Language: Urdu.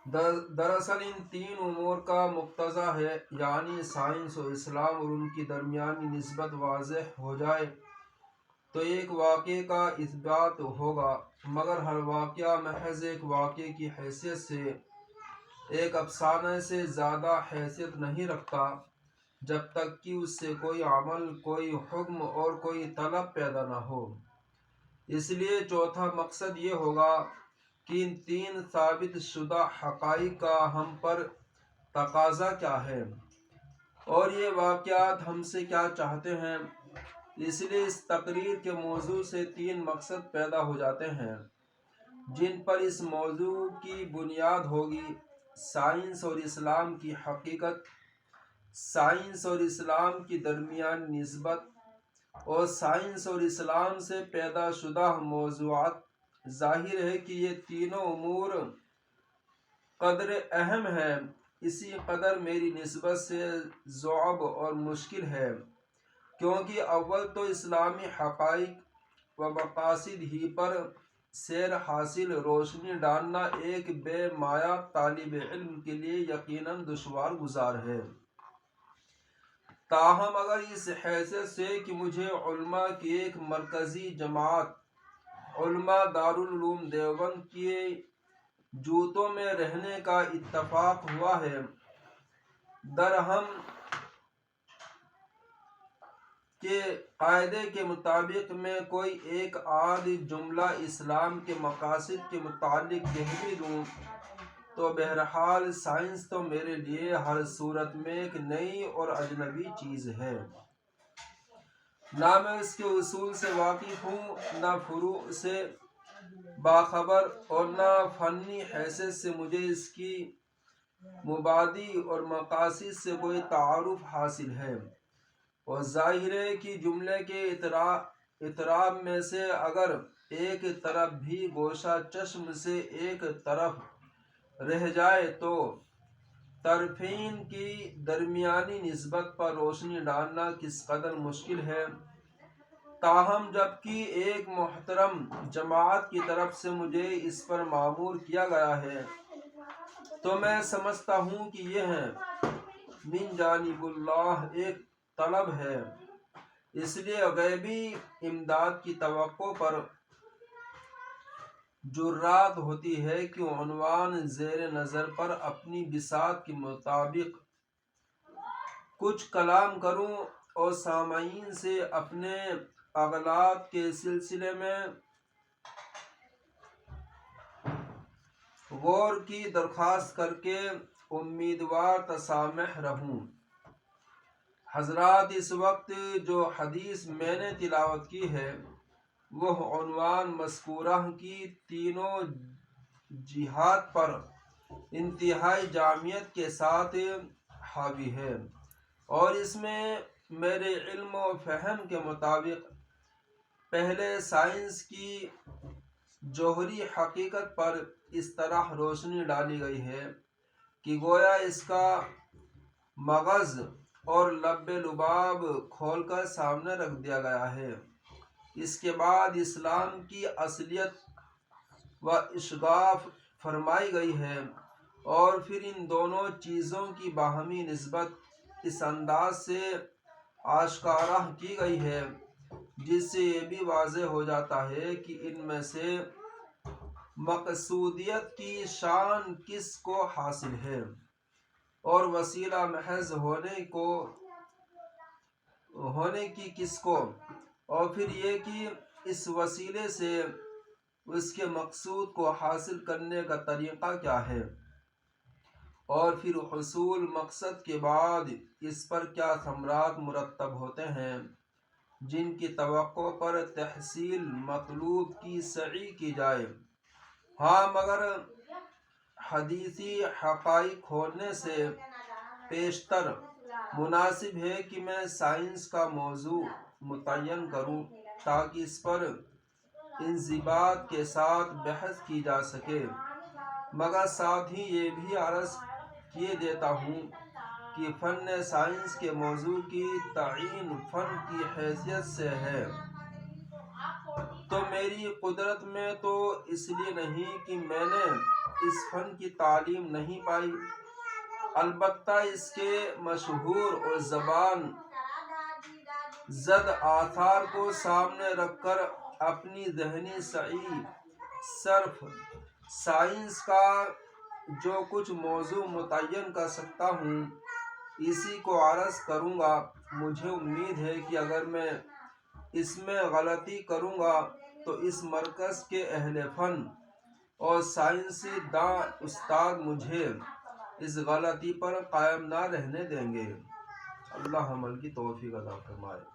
دراصل ان تین امور کا مقتضا ہے، یعنی سائنس و اسلام اور ان کی درمیانی نسبت واضح ہو جائے تو ایک واقعے کا اثبات ہوگا، مگر ہر واقعہ محض ایک واقعے کی حیثیت سے ایک افسانہ سے زیادہ حیثیت نہیں رکھتا جب تک کہ اس سے کوئی عمل، کوئی حکم اور کوئی طلب پیدا نہ ہو۔ اس لیے چوتھا مقصد یہ ہوگا کہ ان تین ثابت شدہ حقائق کا ہم پر تقاضا کیا ہے اور یہ واقعات ہم سے کیا چاہتے ہیں۔ اس لیے اس تقریر کے موضوع سے تین مقصد پیدا ہو جاتے ہیں جن پر اس موضوع کی بنیاد ہوگی: سائنس اور اسلام کی حقیقت، سائنس اور اسلام کی درمیانی نسبت، اور سائنس اور اسلام سے پیدا شدہ موضوعات۔ ظاہر ہے کہ یہ تینوں امور قدر اہم ہیں، اسی قدر میری نسبت سے صعب اور مشکل ہے، کیونکہ اول تو اسلامی حقائق و مقاصد ہی پر سیر حاصل روشنی ڈالنا ایک بے مایہ طالب علم کے لیے یقیناً دشوار گزار ہے۔ تاہم اگر اس حیثیت سے کہ مجھے علماء کی ایک مرکزی جماعت علماء دارالعلوم دیوبند کے جوتوں میں رہنے کا اتفاق ہوا ہے، درہم کے قاعدے کے مطابق میں کوئی ایک آدھ جملہ اسلام کے مقاصد کے متعلق کہہ بھی دوں تو بہرحال سائنس تو میرے لیے ہر صورت میں ایک نئی اور اجنبی چیز ہے۔ نہ میں اس کے اصول سے واقف ہوں، نہ فروع سے باخبر، اور نہ فنی حیثیت سے مجھے اس کی مبادی اور مقاصد سے کوئی تعارف حاصل ہے۔ اور ظاہر ہے کہ جملے کے اطراب میں سے اگر ایک طرف بھی گوشہ چشم سے ایک طرف رہ جائے تو طرفین کی درمیانی نسبت پر روشنی ڈالنا کس قدر مشکل ہے۔ تاہم جبکہ ایک محترم جماعت کی طرف سے مجھے اس پر مامور کیا گیا ہے تو میں سمجھتا ہوں کہ یہ من جانب اللہ ایک طلب ہے، اس لیے غیبی امداد کی توقع پر جرات ہوتی ہے کہ عنوان زیر نظر پر اپنی بساط کے مطابق کچھ کلام کروں اور سامعین سے اپنے اغلاط کے سلسلے میں غور کی درخواست کر کے امیدوار تسامح رہوں۔ حضرات، اس وقت جو حدیث میں نے تلاوت کی ہے وہ عنوان مذکورہ کی تینوں جہات پر انتہائی جامعیت کے ساتھ حاوی ہے، اور اس میں میرے علم و فہم کے مطابق پہلے سائنس کی جوہری حقیقت پر اس طرح روشنی ڈالی گئی ہے کہ گویا اس کا مغز اور لب لباب کھول کر سامنے رکھ دیا گیا ہے۔ اس کے بعد اسلام کی اصلیت و اشغاف فرمائی گئی ہے، اور پھر ان دونوں چیزوں کی باہمی نسبت اس انداز سے آشکارا کی گئی ہے جس سے یہ بھی واضح ہو جاتا ہے کہ ان میں سے مقصودیت کی شان کس کو حاصل ہے اور وسیلہ محض ہونے کی کس کو، اور پھر یہ کہ اس وسیلے سے اس کے مقصود کو حاصل کرنے کا طریقہ کیا ہے، اور پھر حصول مقصد کے بعد اس پر کیا ثمرات مرتب ہوتے ہیں جن کی توقع پر تحصیل مطلوب کی سعی کی جائے۔ ہاں، مگر حدیثی حقائق کھولنے سے پیشتر مناسب ہے کہ میں سائنس کا موضوع متعین کروں تاکہ اس پر انضباط کے ساتھ بحث کی جا سکے، مگر ساتھ ہی یہ بھی عرض کیے دیتا ہوں کہ فن سائنس کے موضوع کی تعیین فن کی حیثیت سے ہے تو میری قدرت میں تو اس لیے نہیں کہ میں نے اس فن کی تعلیم نہیں پائی، البتہ اس کے مشہور اور زبان زد آثار کو سامنے رکھ کر اپنی ذہنی سعی صرف سائنس کا جو کچھ موضوع متعین کر سکتا ہوں اسی کو عرض کروں گا۔ مجھے امید ہے کہ اگر میں اس میں غلطی کروں گا تو اس مرکز کے اہل فن اور سائنسی داں استاد مجھے اس غلطی پر قائم نہ رہنے دیں گے۔ اللہ عمل کی توفیق عطا فرمائے۔